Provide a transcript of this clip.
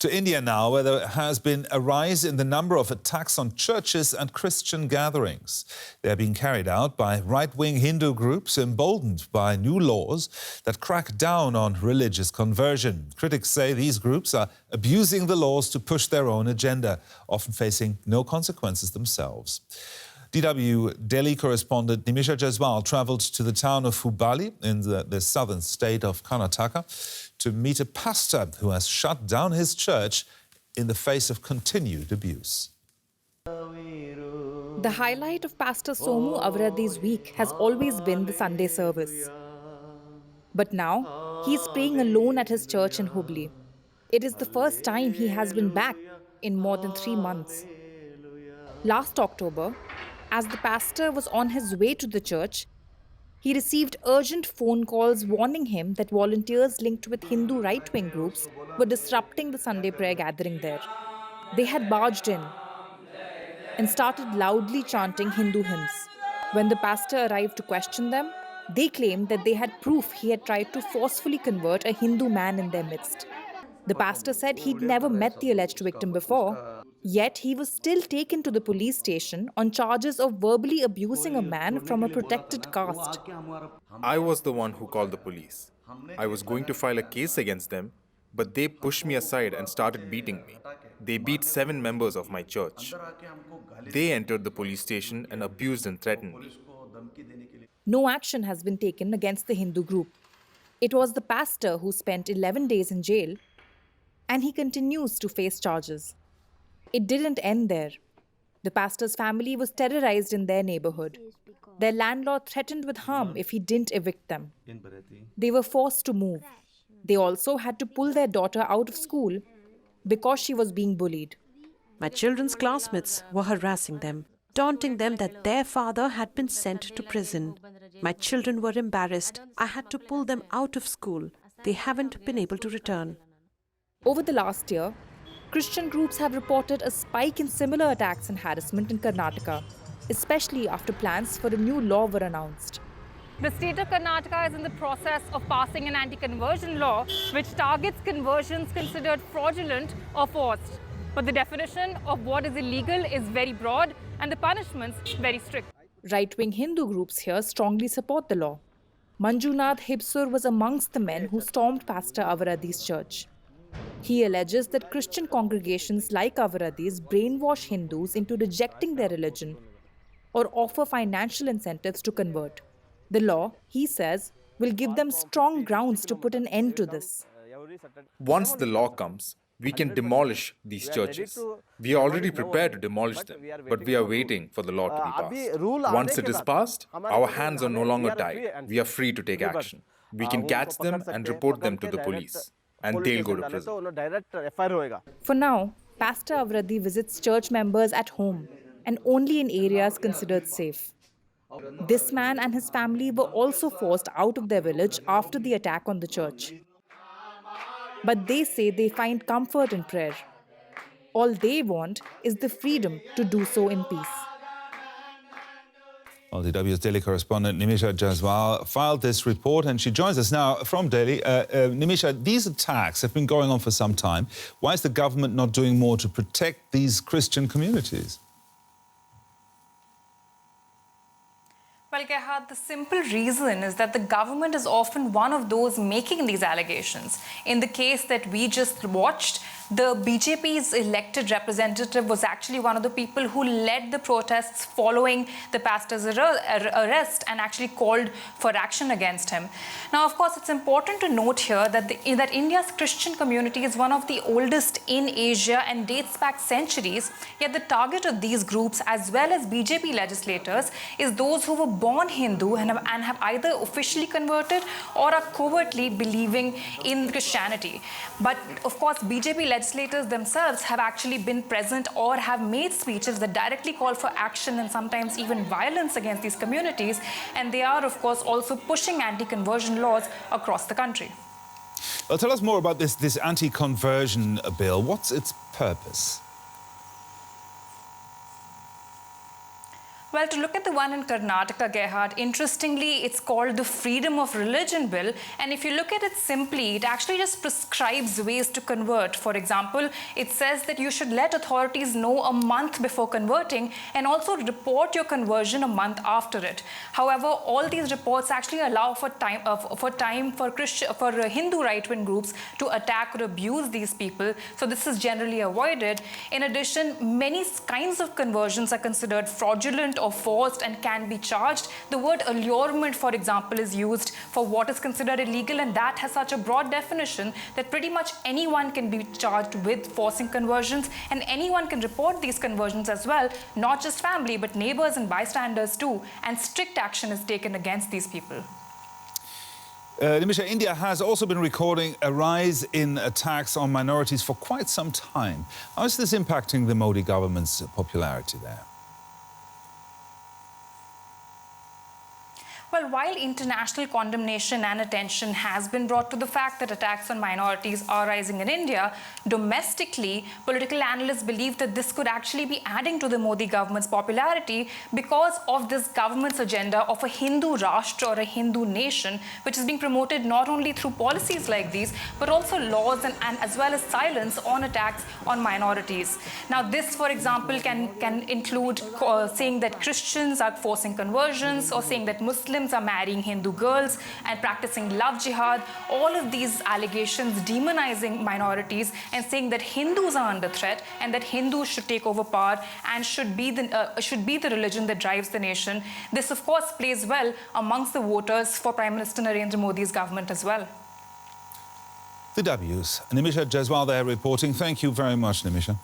To India now, where there has been a rise in the number of attacks on churches and Christian gatherings. They are being carried out by right-wing Hindu groups emboldened by new laws that crack down on religious conversion. Critics say these groups are abusing the laws to push their own agenda, often facing no consequences themselves. DW Delhi correspondent Nimisha Jaiswal travelled to the town of Hubballi in the southern state of Karnataka to meet a pastor who has shut down his church in the face of continued abuse. The highlight of Pastor Somu Avaradhi's week has always been the Sunday service. But now, he is praying alone at his church in Hubli. It is the first time he has been back in more than 3 months. Last October, as the pastor was on his way to the church, he received urgent phone calls warning him that volunteers linked with Hindu right-wing groups were disrupting the Sunday prayer gathering there. They had barged in and started loudly chanting Hindu hymns. When the pastor arrived to question them, they claimed that they had proof he had tried to forcefully convert a Hindu man in their midst. The pastor said he'd never met the alleged victim before, yet he was still taken to the police station on charges of verbally abusing a man from a protected caste. I was the one who called the police. I was going to file a case against them, but they pushed me aside and started beating me. They beat 7 members of my church. They entered the police station and abused and threatened me. No action has been taken against the Hindu group. It was the pastor who spent 11 days in jail, and he continues to face charges. It didn't end there. The pastor's family was terrorized in their neighborhood. Their landlord threatened with harm if he didn't evict them. They were forced to move. They also had to pull their daughter out of school because she was being bullied. My children's classmates were harassing them, taunting them that their father had been sent to prison. My children were embarrassed. I had to pull them out of school. They haven't been able to return. Over the last year, Christian groups have reported a spike in similar attacks and harassment in Karnataka, especially after plans for a new law were announced. The state of Karnataka is in the process of passing an anti-conversion law which targets conversions considered fraudulent or forced. But the definition of what is illegal is very broad and the punishments very strict. Right-wing Hindu groups here strongly support the law. Manjunath Hibsur was amongst the men who stormed Pastor Avaradhi's church. He alleges that Christian congregations like Avaradhi's brainwash Hindus into rejecting their religion or offer financial incentives to convert. The law, he says, will give them strong grounds to put an end to this. Once the law comes, we can demolish these churches. We are already prepared to demolish them, but we are waiting for the law to be passed. Once it is passed, our hands are no longer tied. We are free to take action. We can catch them and report them to the police, and they'll go to prison. For now, Pastor Avaradhi visits church members at home and only in areas considered safe. This man and his family were also forced out of their village after the attack on the church. But they say they find comfort in prayer. All they want is the freedom to do so in peace. Well, DW's Delhi correspondent Nimisha Jaiswal filed this report and she joins us now from Delhi. Nimisha, these attacks have been going on for some time. Why is the government not doing more to protect these Christian communities? Well, Gerhard, the simple reason is that the government is often one of those making these allegations. In the case that we just watched, the BJP's elected representative was actually one of the people who led the protests following the pastor's arrest and actually called for action against him. Now, of course, it's important to note here that India's Christian community is one of the oldest in Asia and dates back centuries, yet the target of these groups, as well as BJP legislators, is those who were born Hindu and have either officially converted or are covertly believing in Christianity. But, of course, BJP legislators themselves have actually been present or have made speeches that directly call for action and sometimes even violence against these communities. And they are, of course, also pushing anti-conversion laws across the country. Well, tell us more about this anti-conversion bill. What's its purpose? Well, to look at the one in Karnataka, Gerhard, interestingly, it's called the Freedom of Religion Bill. And if you look at it simply, it actually just prescribes ways to convert. For example, it says that you should let authorities know a month before converting and also report your conversion a month after it. However, all these reports actually allow for time for Hindu right-wing groups to attack or abuse these people. So this is generally avoided. In addition, many kinds of conversions are considered fraudulent or forced and can be charged. The word allurement, for example, is used for what is considered illegal, and that has such a broad definition that pretty much anyone can be charged with forcing conversions, and anyone can report these conversions as well, not just family, but neighbors and bystanders too, and strict action is taken against these people. Nimisha, India has also been recording a rise in attacks on minorities for quite some time. How is this impacting the Modi government's popularity there? Well, while international condemnation and attention has been brought to the fact that attacks on minorities are rising in India, domestically, political analysts believe that this could actually be adding to the Modi government's popularity because of this government's agenda of a Hindu Rashtra or a Hindu nation, which is being promoted not only through policies like these, but also laws and as well as silence on attacks on minorities. Now, this, for example, can include saying that Christians are forcing conversions or saying that Muslims are marrying Hindu girls and practicing love jihad. All of these allegations demonizing minorities and saying that Hindus are under threat and that Hindus should take over power and should be the religion that drives the nation. This, of course, plays well amongst the voters for Prime Minister Narendra Modi's government as well. The W's. Nimisha Jaiswal there reporting. Thank you very much, Nimisha.